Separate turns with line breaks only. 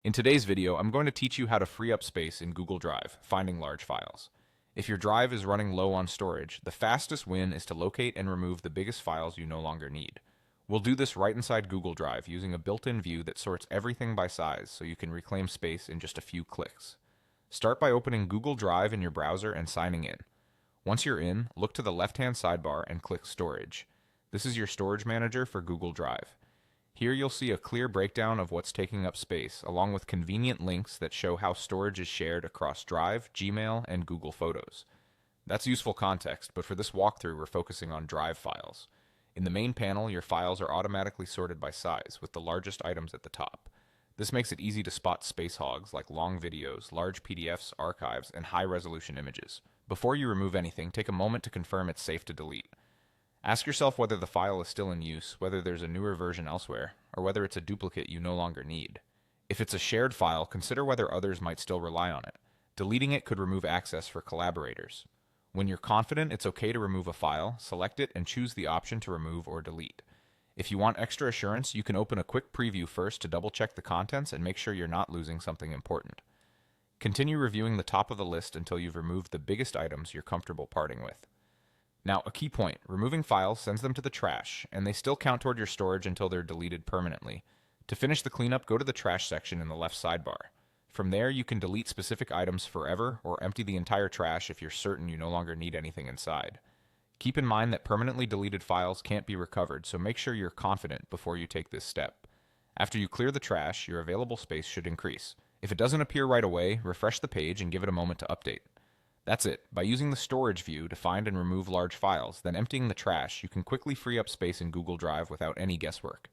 In today's video, I'm going to teach you how to free up space in Google Drive, finding large files. If your drive is running low on storage, the fastest win is to locate and remove the biggest files you no longer need. We'll do this right inside Google Drive using a built-in view that sorts everything by size so you can reclaim space in just a few clicks. Start by opening Google Drive in your browser and signing in. Once you're in, look to the left-hand sidebar and click Storage. This is your storage manager for Google Drive. Here you'll see a clear breakdown of what's taking up space, along with convenient links that show how storage is shared across Drive, Gmail, and Google Photos. That's useful context, but for this walkthrough we're focusing on Drive files. In the main panel, your files are automatically sorted by size, with the largest items at the top. This makes it easy to spot space hogs like long videos, large PDFs, archives, and high-resolution images. Before you remove anything, take a moment to confirm it's safe to delete. Ask yourself whether the file is still in use, whether there's a newer version elsewhere, or whether it's a duplicate you no longer need. If it's a shared file, consider whether others might still rely on it. Deleting it could remove access for collaborators. When you're confident it's okay to remove a file, select it and choose the option to remove or delete. If you want extra assurance, you can open a quick preview first to double-check the contents and make sure you're not losing something important. Continue reviewing the top of the list until you've removed the biggest items you're comfortable parting with. Now, a key point, removing files sends them to the trash, and they still count toward your storage until they're deleted permanently. To finish the cleanup, go to the trash section in the left sidebar. From there, you can delete specific items forever or empty the entire trash if you're certain you no longer need anything inside. Keep in mind that permanently deleted files can't be recovered, so make sure you're confident before you take this step. After you clear the trash, your available space should increase. If it doesn't appear right away, refresh the page and give it a moment to update. That's it. By using the storage view to find and remove large files, then emptying the trash, you can quickly free up space in Google Drive without any guesswork.